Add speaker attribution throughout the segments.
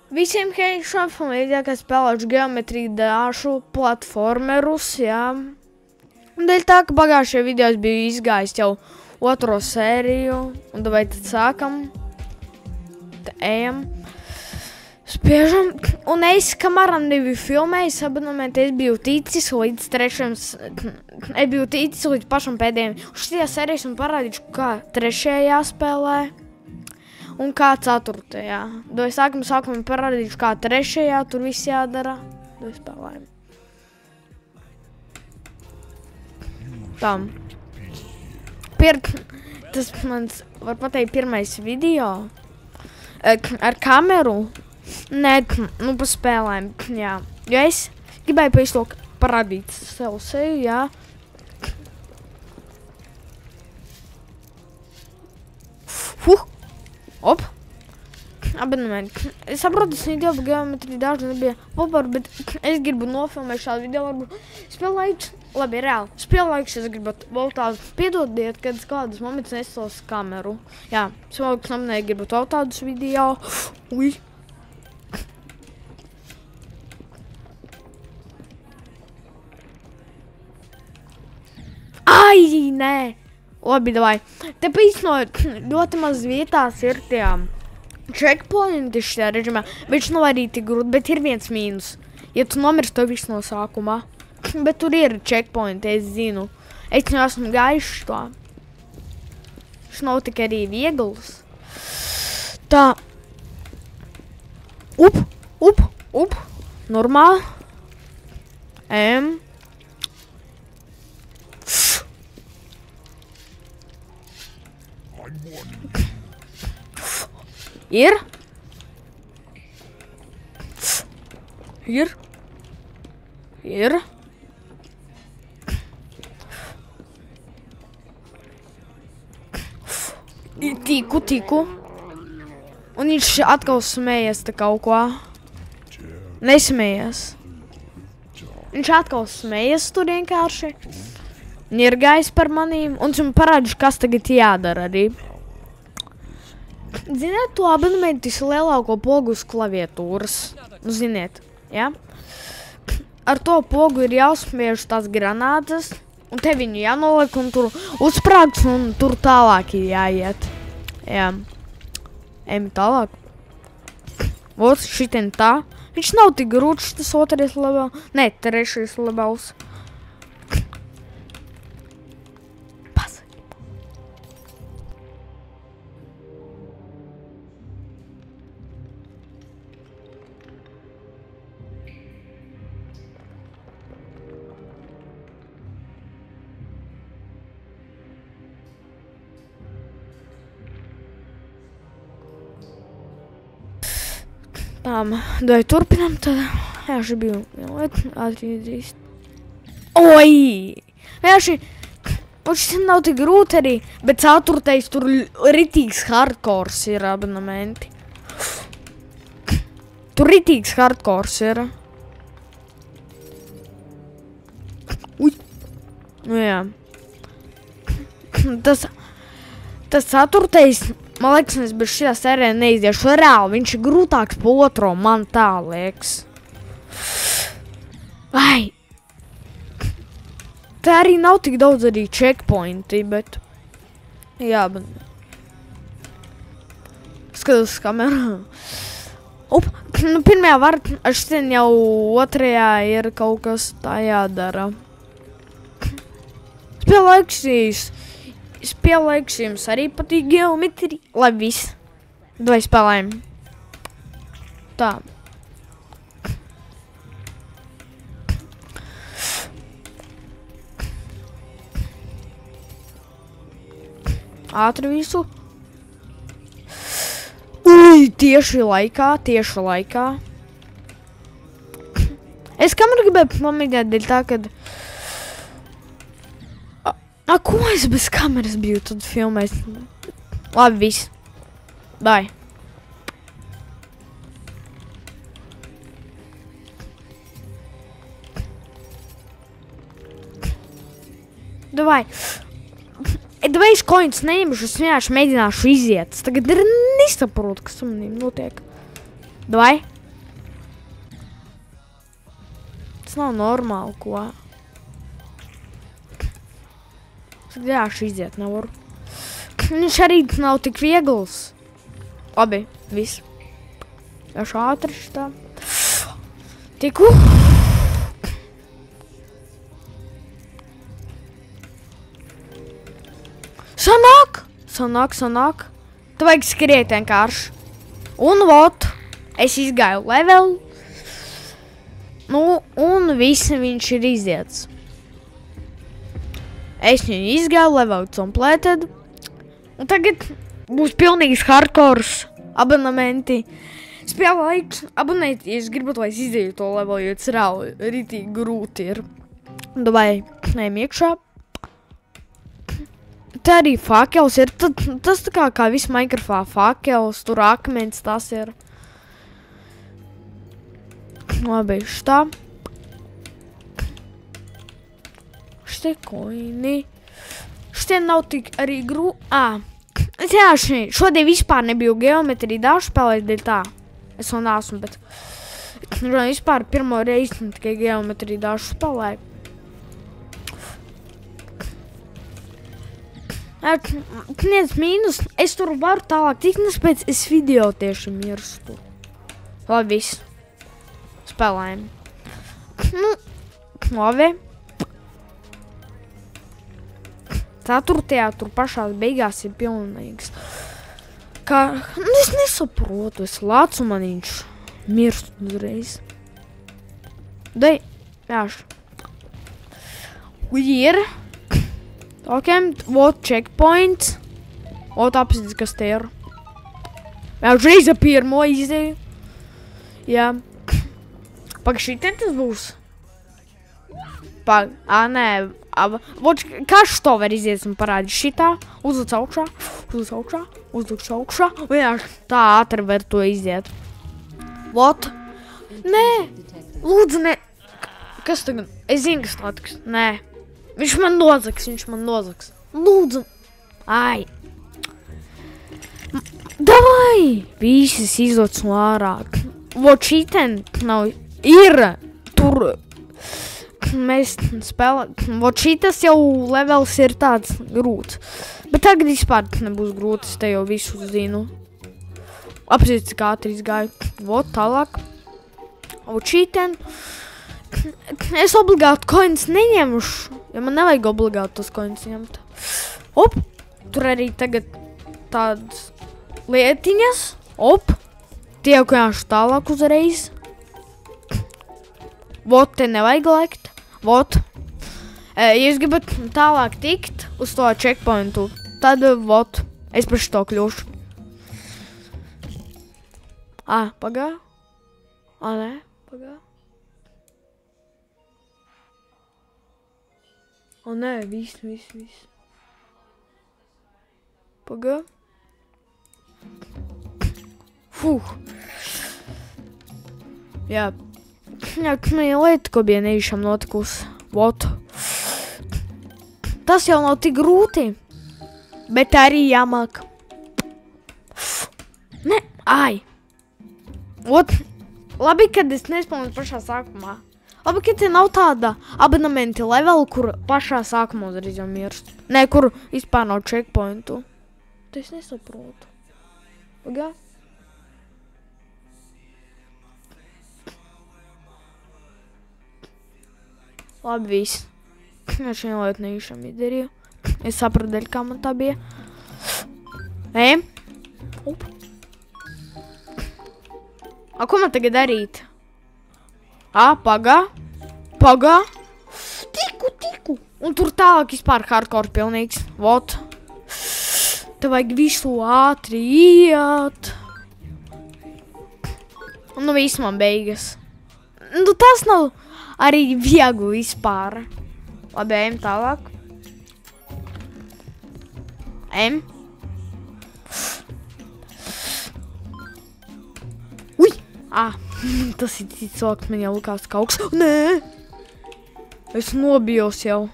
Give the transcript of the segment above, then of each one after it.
Speaker 1: Visiem hei, šā familijā, kas spēlēšu geometriju dāšu platformerus, jā. Un dēļ tā, ka pagājušajā video es biju izgājis jau otro sēriju, un vai tad sākam, tad ejam, spiežam, un es, kamēr nebiju filmējis abonementi, es biju ticis līdz pašam pēdējiem. Un šajā sērijas man parādīšu, kā trešajā jāspēlē. Un kā ceturtajā. Doi sākumā parādīšu, kā trešajā tur viss jādara. Doi spēlējam. Tam. Tas mans, var pateikt, pirmais video. Ar kameru. Nē, nu pa spēlēm, jā. Jo es gribēju pēc to parādīt sev seju, jā. Op! Abonementi. Es saprotu, tas video par geometriju daži nebija popāri, bet es gribu nofilmēt šādu video, varbūt spēlējuši, labi, reāli, spēlējuši, es gribu vēl tādu piedodiet, kad kādas momentus nesos kameru. Jā, spēlējuši namnē gribu vēl tādus video. Ui! Ai, nē! Labi, davai. Te pēc ļoti maz vietās ir tie checkpointi šajā režimā. Viņš nav arī tik grūti, bet ir viens mīnus. Ja tu nomirsti, to viss no sākumā. Bet tur ir checkpointi, es zinu. Es jau esmu gājis to. Viņš nav tik arī viegls. Tā. Up. Normāli. Ir. Tiku. Un viņš atkal smējies te kaut ko. Nesmējies. Viņš atkal smējies tur vienkārši. Ir gājis par manīm. Un viņš man parādīšu, kas tagad jādara arī. Ziniet, to abonementu lielāko pogu uz klaviatūras. Nu, ziniet, ja? Ar to pogu ir jāuzspiež tās granātas, un te viņu jānoliek, un tur uzsprāgts, un tur tālāk ir jāiet. Jā. Ejam tālāk. Vot, šitien tā. Viņš nav tik grūts, tas otrais levels. Nē, trešais levels. Dai turpinām tad. Jā, šī bija ātri iedrīst. Oi! Jā, šī nav tik grūti arī, bet ceturtais tur ritīgs hardcores ir abonementi. Tur ritīgs hardcores ir. Ui! Nu jā. Tas ceturtais... Man liekas, es bez šajā sērijā neizdiešu reāli. Viņš ir grūtāks pa otro, man tā liekas. Vai! Te arī nav tik daudz arī checkpointi, bet... Jā, bet... Skatos kamerā. Up! Nu, pirmajā var... Ar šitien jau otrajā ir kaut kas tā jādara. Spēlēks jums arī patīk geometrija. Labi, viss. Vai spēlējam. Tā. Ātri visu. Ui, tieši laikā. Es kameru gribēju pamēģināt dēļ tā, kad... Ko es bez kameras biju tad filmējis? Labi, viss. Bye. Davai. Davai es coins neņemšu, es vienkārši mēģināšu iziet. Es tagad nesaprotu, kas tam notiek. Davai. nav normāli, ko. Jā, šī iziet nevaru. Viņš arī nav tik viegls. Labi, viss. Jāšu ātri šitā. Tiku. Sanāk. Tu vajag skriet vienkārši. Un vot, es izgāju levelu. Nu, un visi viņš ir iziets. Es viņu izgāju, level completed. Un tagad būs pilnīgs hardcores abonementi. Spēlēju, abonēt, ja es gribat, lai es izdeju to levelu, jo tas rītīgi grūti ir. Davai, ejam iekšā. Te arī fakels ir, tas tā kā viss Minecraftā fakels, tur akmens tas ir. Labi, šitā. Šitie koini. Šitie nav tik arī Jā, šodien vispār nebiju geometriju dažu spēlēt, dēļ tā. Es vēl neesmu, bet vispār pirmo reizi tikai geometriju dažu spēlēju. Kniedz mīnus, es tur varu tālāk tikt, pēc es video tieši mirstu. Labi, viss. Spēlējam. Nu, labi. Ceturtajā tur pašās beigās ir pilnīgs. Es nesaprotu, es lācu man viņš mirst uzreiz. Dai, jāš. Ir. Ok, вот checkpoint. Вот apsidz, kas te ir. Jā, uzreiz ar pirmo izdeju. Jā. Pag, šitien tas būs. Pag, nē. Vot, kā šito var iziet un parādi šitā. Uzlic augšā. Un jā, tā ātri var to iziet. Vot. Nē. Lūdzu, ne. Kas tagad? Es zinu, kas notiks. Nē. Viņš man nozags. Lūdzu. Ai. Davai. Visis izloc no ārā. Vot šiten nav. Ir. Tur. Mēs spēlējam. Vot šitas jau levels ir tāds grūts. Bet tagad vispār nebūs grūti. Es te jau visu zinu. Apsiet, cik ātri izgāju. Vot tālāk. Vot šiten. Es obligāti coins neņemšu. Ja man nevajag obligāti tos coins ņemt. Op, tur arī tagad tādas lietiņas. Op, tie jau kāšu tālāk uzreiz. Vot, te nevajag lekt. Vot. Ja jūs gribat tālāk tikt uz to checkpointu, tad vot, es par šito kļūšu. Pagā. Nē, pagā. Nē, viss. Pagā. Fuh. Jā. Jā, lieta, ko bija nevišam notikusi. Vot. Tas jau nav tik grūti. Bet arī jāmāk. Ne, ai. Vot. Labi, kad es nespēju pašā sākumā. Labi, ka te nav tāda abonementi level, kur pašā sākumā uzreiz jau mirst. Nē, kur vispār nav checkpointu. To es nesaprotu. Pagā? Labi, viss. Es šajā lietu nevišam izdarīju. Es sapratu, dēļ, kā man tā bija. Ejam. Ko man tagad darīt? Pagā. Tiku. Un tur tālāk vispār hardcore pilnīgs. Vot. Te vajag visu ātri iet. Nu, viss man beigas. Nu, tas nav arī viegli vispār. Labi, ejam tālāk. Ejam. Ui! Tas ir cilvēks, man jau likās kaut kas. Nē! Es nobijos jau.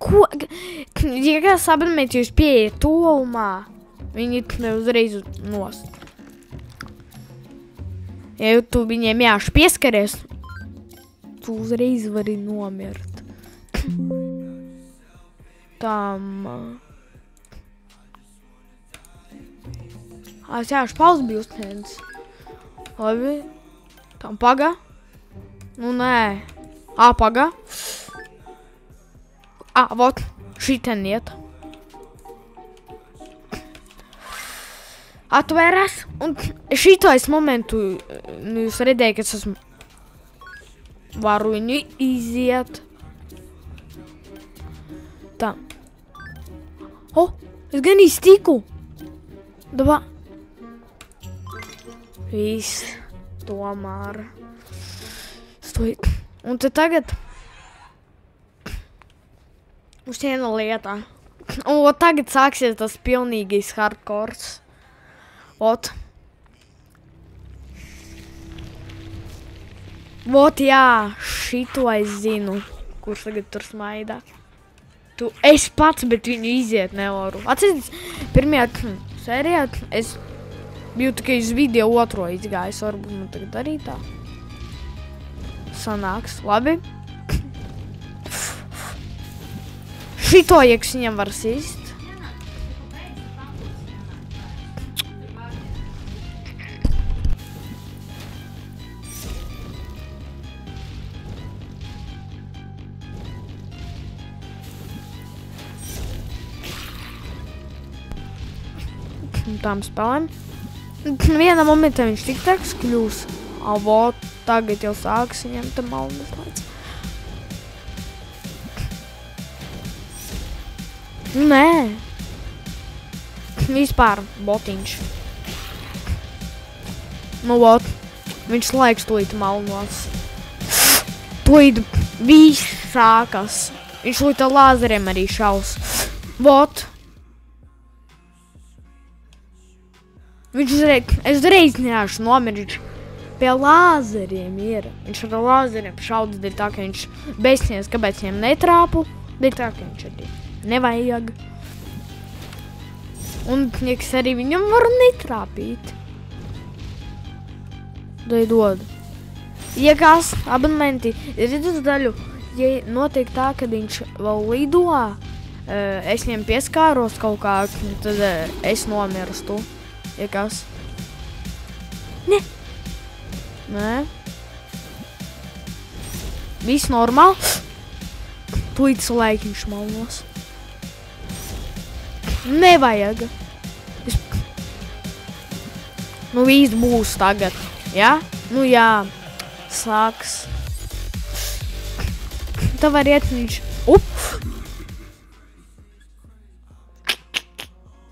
Speaker 1: Ko? Ja kāds abonements jūs pieeja tolumā, viņi uzreiz nost. Ja tu viņiem jāši pieskaries, tu uzreiz vari nomirt. Es jāši pauz biju uztēdis. Labi. Tam paga. Nu, nē. Paga. Vot. Šiten iet. Atvērās. Un šito es momentu, jūs redzēju, ka es esmu varu viņu iziet. Tā. Es gan iztiku. Dabā. Viss. Tomēr. Un te tagad uz viena lietā. Un tagad sāksies tas pilnīgais hardcores. Vot, jā, šito es zinu, kurš tagad tur smaidā. Es pats, bet viņu iziet nevaru. Atceries, pirmajā sērijā es biju tikai uz video otro izgājis, varbūt man tagad arī tā sanāks. Labi. Šito, ja kas viņam var sist. Tām spēlēm. Vienā momentā viņš tik taks kļūs. Vot, tagad jau sāks viņam tam malnas laids. Nē. Vispār botiņš. Nu, vot. Viņš laiks tūlīt malnos. Tūlīt viss sākas. Viņš tūlīt ar lāzeriem arī šaus. Vot. Es reiz neāšu nomirt, pie lāzeriem ir. Viņš ar lāzeriem šaudas dēļ tā, ka viņš besnies, kāpēc viņam netrāpu, dēļ tā, ka viņš arī nevajag. Un, liekas, arī viņam var netrāpīt. Dod. Ja kāds abonementi redzes daļu, ja notiek tā, kad viņš vēl lido, es viņam pieskāros kaut kā, tad es nomirstu. Ja kas? Ne. Nē. Viss normāli. Tūlīt laikiņš malnos. Nevajag. Nu, viss būs tagad. Ja? Nu, jā. Sāks. Tā var iet viņš.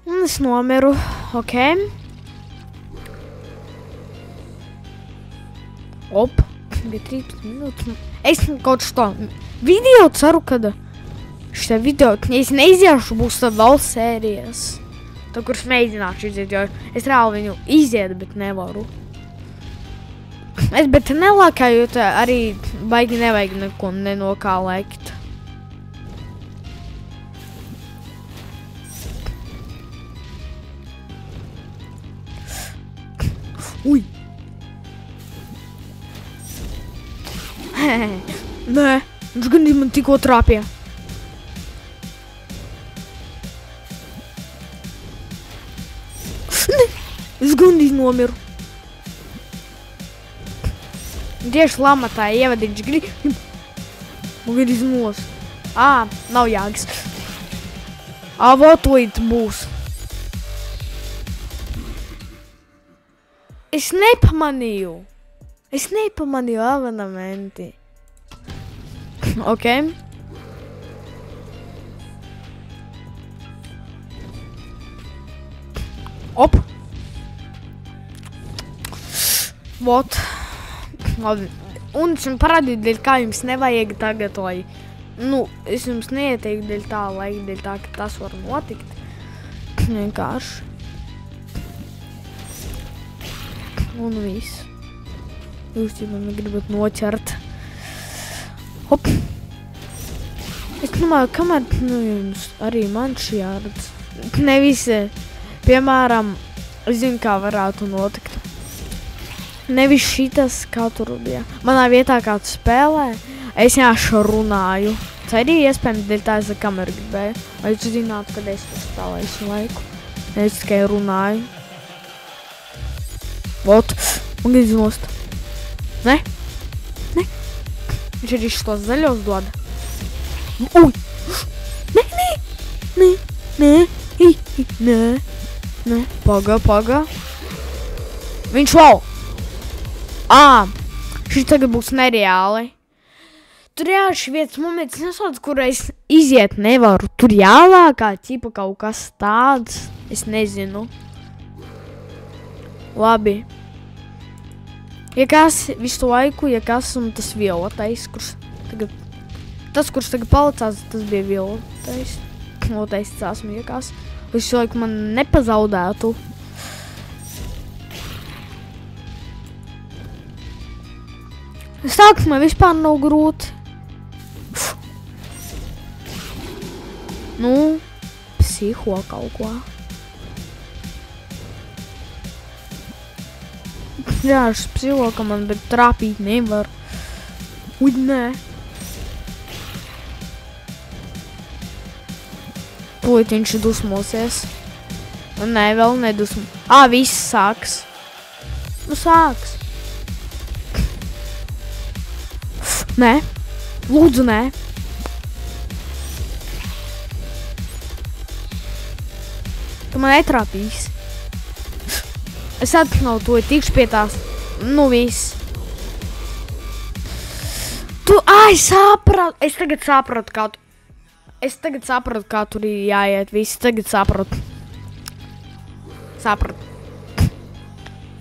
Speaker 1: Un es nomiru. Ok. Bija 13 minūtes. Es kaut šo video ceru, kad šitā video, ja es neiziešu, būs tad vēl sērijas. Tā, kuras mēģināšu iziet, jo es reāli viņu iziet, bet nevaru. Bet nelākāju, jo arī baigi nevajag neko nenokā lekt. Uj! Nē, viņš gan man tikko trāpīja. Nē, es gan nomiru. Tieši lamatā ievadīņš grib. Man gan iznos. Nav jāgas. Votūīt būs. Es nepamanīju abonementi. Ok. Vot. Labi. Un es jums parādīju, dēļ kā jums nevajag tagad, lai... Nu, es jums neieteiktu dēļ tā, ka tas var notikt. Vienkārši. Un viss. Jūs jau man gribat noķert. Es domāju, kamēr jums arī man šī jārats. Nevis Piemēram, es zinu, kā varētu notikt. Nevis šitas, kā tur bija. Manā vietā kāds spēlē, es jāšu runāju. Tas arī iespējams dēļ tā, es ar kameru gribēju. Lai jūs zinātu, kad es to spēlēju visu laiku. Es tikai runāju. Vot, un gribu nost. Ne? Ne? Viņš arī šitos zaļos dod. Uj! Ne, ne! Ne, ne, ne, ne. Paga. Viņš vēl! Šis tagad būs nereāli. Tur jāši vietas moments nesauc, kur es iziet nevaru. Tur jāvākā ķipa kaut kas tāds. Es nezinu. Labi. Ja kas visu laiku, ja kas un tas violetais, kurš tagad palicās, tas bija violetais. Violetais tas esmu, ja kas. Visu laiku man nepazaudētu. Sākumā vispār nav grūti. Nu, psiho kaut ko. Jā, šis psiho, ka man bet trāpīt nevar. Uj, nē. Tūlīt viņš dusmosies. Nē, vēl nedusmo. Viss sāks. Nu, sāks. Nē. Lūdzu, nē. Tu man netrāpīs. Es atkal to tikšu pie tās. Nu, viss. Es sapratu. Es tagad sapratu, kā tur ir jāiet. Viss tagad sapratu.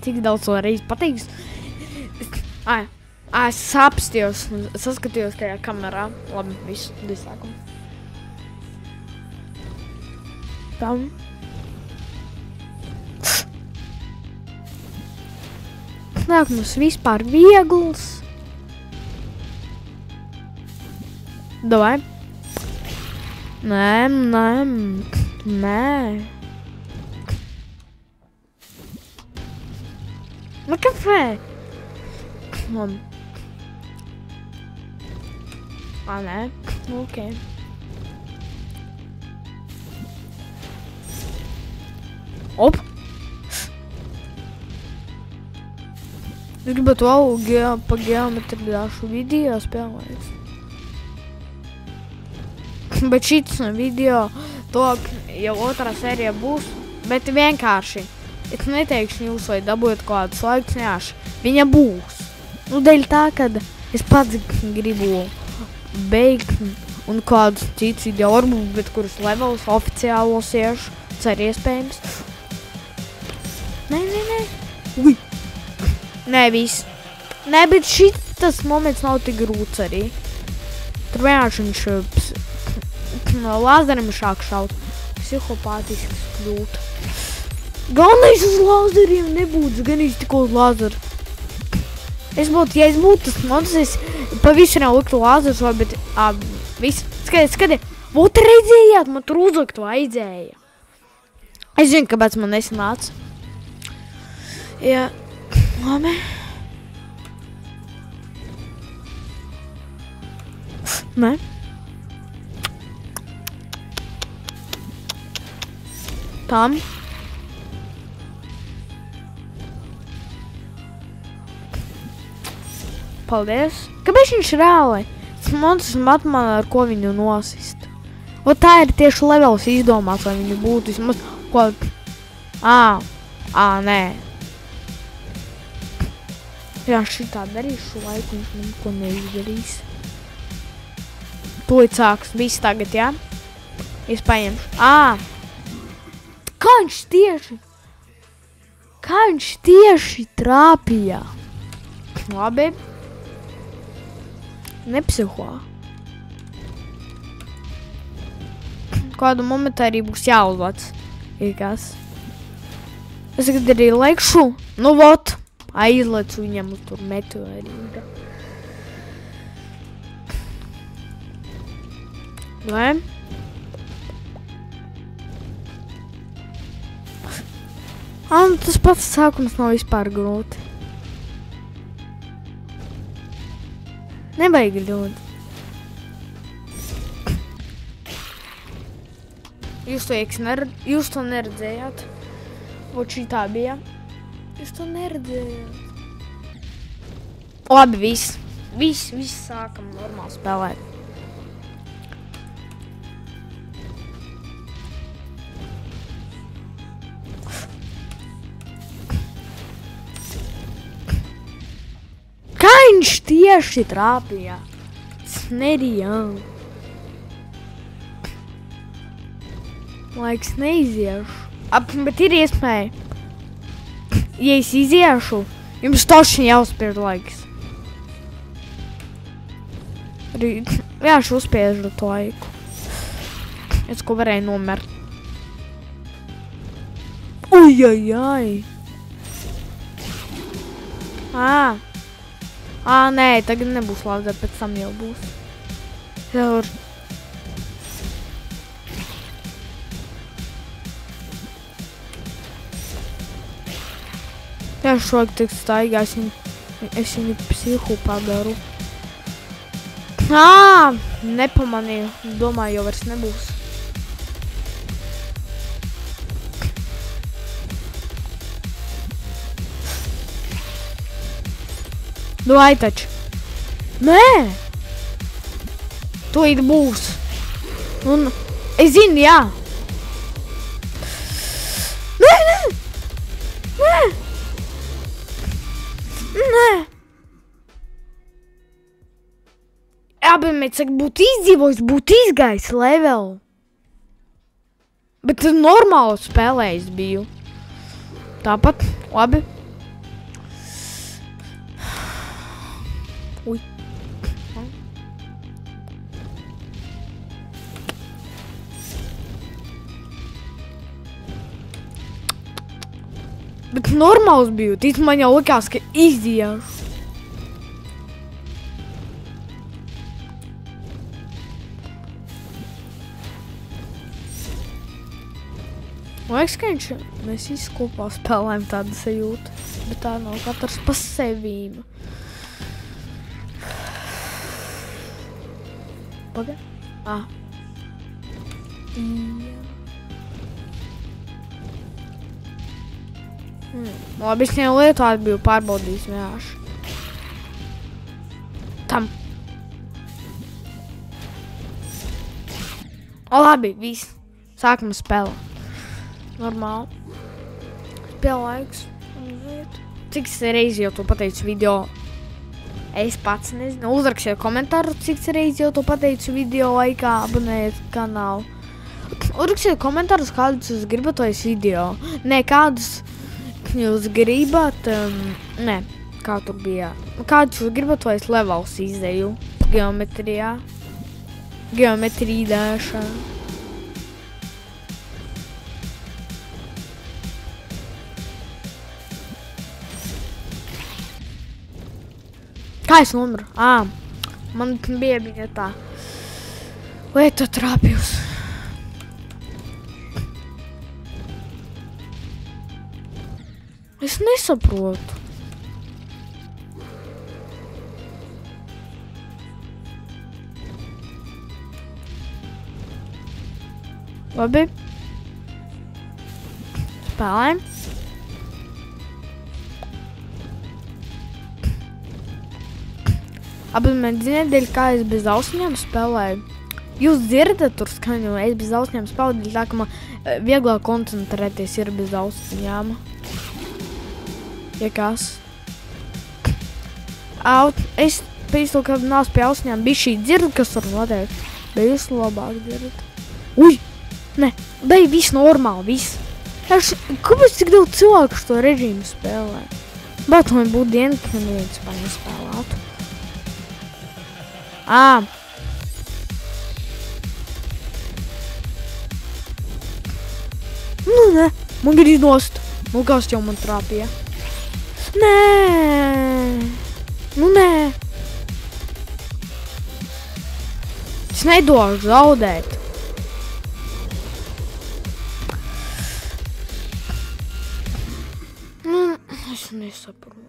Speaker 1: Cik daudz to reizi pateiks. Es sapstījos, saskatījos tajā kamerā. Labi, viss, sākumu. Tam. Nāk mums vispār viegls. Davai. Nē. Nu, kafē? Labi. Nē. Ok. Op. Es gribētu vēl pa geometriāšu video spēlēt. Bet šits video, to jau otrā sērija būs, bet vienkārši. Es neteikšu jūs, vai dabūjat kādus laikus, neāši. Viņa būs. Nu, dēļ tā, kad es pats gribu beigt un kādus citus video varbūt, bet kurus levels oficiālos iešu. Tas arī iespējams. Nē. Ui. Nē, viss. Nē, bet šitas moments nav tik grūts arī. Tur vienkārši viņš lāzerim šāk šaut. Psihopātisks kļūt. Galvenais uz lāzeriem nebūtu, gan es tikko uz lāzeru. Ja es būtu tas mods, es pa visiem liktu lāzerus, bet viss. Skatiet. Vot redzējāt, man tur uzlikt vajadzēja. Es zinu, kāpēc man nesanāca. Jā. Labi. Nē. Tam. Paldies. Kāpēc viņš reāli? Tas monstrs matmana, ar ko viņu nosist. O tā ir tieši levels izdomāts, lai viņu būtu vismaz ko... Nē. Jā, šitā darīšu laiku, viņš man ko neizdarīs. Tūlīt sāks. Viss tagad, jā? Es paņemšu. Kā viņš tieši trāpīja? Labi. Nepsiho. Kādu momentu arī būs jāuzvāc. Ir kas? Es tagad arī laikšu. Nu, vot. Aizlecu viņam uz tur meteorīta. Vai? Un tas pats sākums nav vispār grūti. Nevajag ļoti. Jūs to neredzējāt. Vot šitā bija. Jūs to neredzējāt. Labi, viss sākam normāli spēlēt. Kā viņš tieši trāpīja? Tas nerijām. Laiks neiziešu. Bet ir iespēja. Ja es iziešu, jums toši jāuzspiež laiks. Vienkārši uzspiežu to laiku. Es ko varēju nomirt. Ujajai. Nē, tagad nebūs lāzēt, pēc tam jau būs. Jā, šogad tik staigā, es viņu psihu padaru. Nepamanīju. Domāju, jau vairs nebūs. Vai taču? Nē! To it būs. Un es zinu, jā. Nē! Jā, bet mēs saka, būtu izdzīvojis, būtu izgājis level. Bet tas normāli spēlējis biju. Tāpat, labi. Uj. Bet normāls biju, tic man jau likās, ka izdījāšu. Liekas, ka mēs visi kopā spēlējam tādu sajūtu, bet tā nav katrs pa sevīm. Pagad? Labi, es jau lietu atbiju pārbaudījis vienkārši. Tam. Labi, viss. Sākam spēlēt. Normāli. Spēlē laiks. Cik reizi jau to pateicu video? Es pats nezinu. Uzrakstiet komentāru, cik reizi jau to pateicu video laikā. Abonējiet kanālu. Uzrakstiet komentārus, kādus jūs gribat tos video. Nē, kādus jūs gribat. Nē, kā tur bija. Kādus jūs gribat tos levels izdeju. Geometrijā. Geometrīdēšana. Kā es nomiru? Man bija viņa tā. Lieta trāpījus. Es nesaprotu. Labi. Spēlējam. Bet ziniet, dēļ kā es bez austiņām spēlēju. Jūs dzirdat tur skaņu, es bez austiņām spēlēju, dēļ tā, ka man vieglāk koncentrēties ir bez austiņām. Ja kas? Es pēc to, ka nāc pie austiņām, bija šī dzird, kas tur notiek. Bet jūs labāk dzirdat. Uj! Ne, bet viss normāli, viss. Kāpēc cik daudz cilvēku šo režīmu spēlē? Bet man būtu diena, ka man neviens spēl nespēlētu. Nu, ne, man grib nost. Nu, kas jau man trāpīja? Nē. Nu, nē. Es nedošu zaudēt. Es nesaprotu.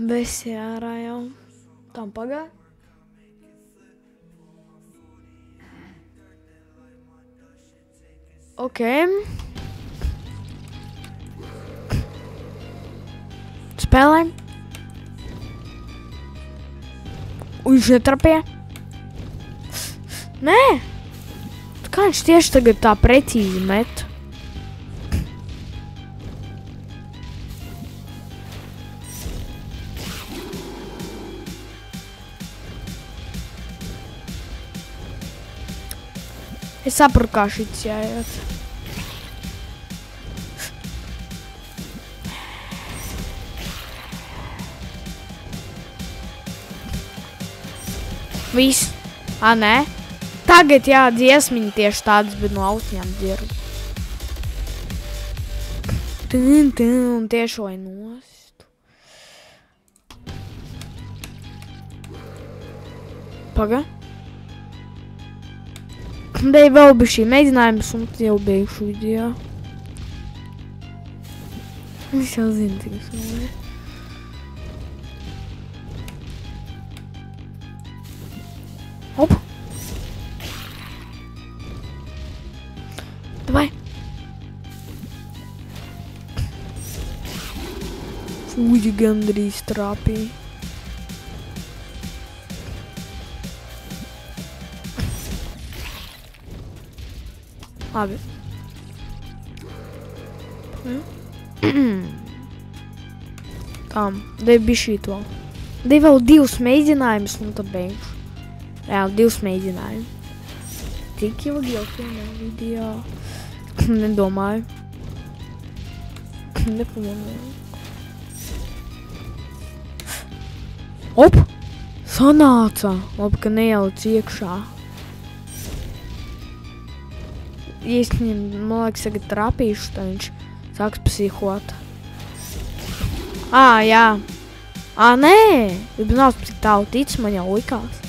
Speaker 1: Besi ārā jau. Tam pagāja. Ok. Spēlēm. Viņš netrapīja. Nē. Kā viņš tieši tagad tā precīzi met? Es saprotu, kā šits jāiet. Viss. Nē. Tagad jā, dziesmiņi tieši tādas, bet no autiņām dzirdu. Un tieši vai nost. Paga. Dei vēl bija šī mēģinājums un jau beigšu video. Es jau zinu, cik es vēl. Op! Davai! Fūģi gandrīz trāpīja. Labi. Tam, dei bija šito. Dei vēl 2 mēģinājumus un tad beigšu. Reāli 2 mēģinājumus. Cik ilgi jau filmē video? Nedomāju. Nepamanīju. Op! Sanāca! Labi, ka nejauc iekšā. Ja es viņam, man liekas, tagad trapīšu, tad viņš sāks psihot. Jā. Nē! Ja nav cik tālu tic, man jau likās.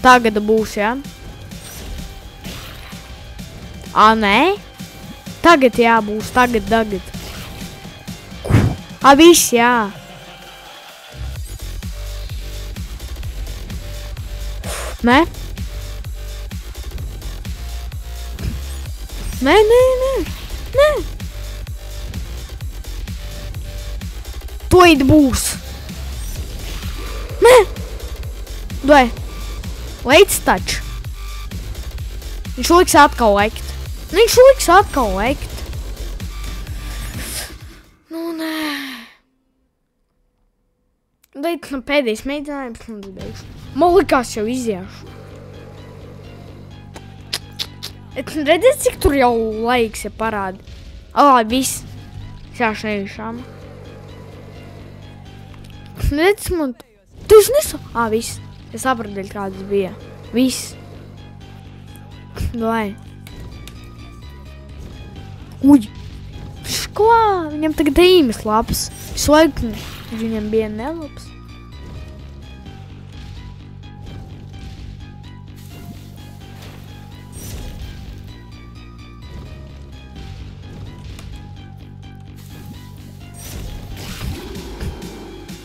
Speaker 1: Tagad būs, jā? Nē? Tagad jābūs, tagad. Viss, jā. Nē? Nē. Tūlīt būs. Nē. Doj. Leic taču. Viņš liks atkal lekt. Nu, nē. Leic no pēdējais mēģinājums un beigšu. Man likās jau iziešu. Redzēt, cik tur jau laiks, ja parādi. Viss. Sāšu nevišām. Redz, man... Tu nesu... Viss. Es sapratu, kādas bija. Viss. Vai. Uj. Ko? Viņam tagad īmes labs. Visu laiku viņam bija nelabs.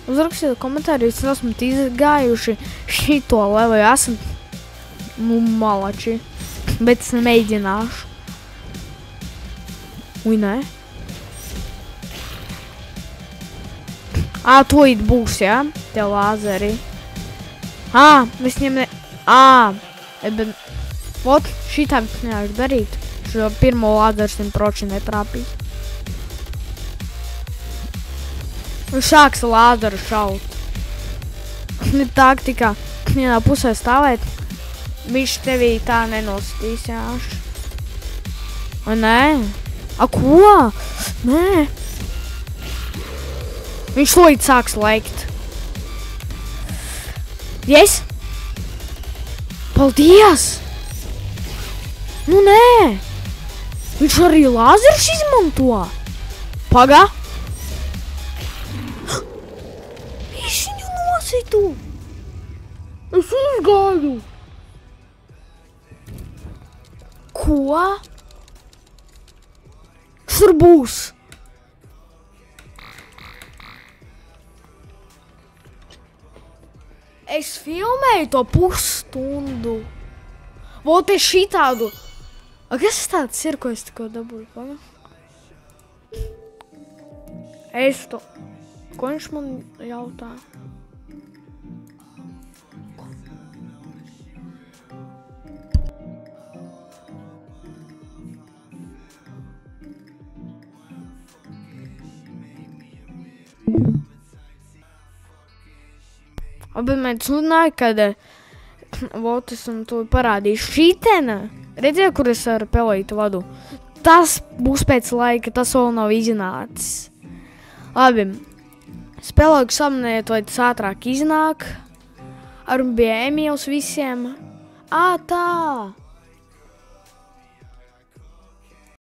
Speaker 1: Uzrakstiet komentāri, jūs esat izgājuši šito level, esat malači, bet es nemēģināšu. Uj, nē. Tūlīt būs, jā? Tie lāzeri. Es viņiem ne... bet... Vot, šitā nevar darīt. Šo pirmo lāzeru 100% netrāpīs. Viņš sāks lāzeru šaut. Ir taktika, vienā pusē stāvēt. Viņš tevī tā nenositīs, jāš. Vai nē? Ko? Nē. Viņš lūdzu sāks lekt. Yes? Paldies! Nu nē! Viņš arī lāzerus izmanto. Pagā! Es viņu nositu! Es izgāju! Ko? Kas tur būs? Es filmēju to pusstundu. Vot es šitādu. Kas tāds ir, ko es tikko dabūju? Paga? Es to. Ko viņš man jautā? Bet mēs runāju, kad vot es un to parādīju šitena. Redzēju, kur es ar pelītu vadu. Tas būs pēc laika, tas vēl nav iznācis. Labi. Spēlēju samanēt, lai tas ātrāk iznāk. Ar bija Emīls visiem. Tā!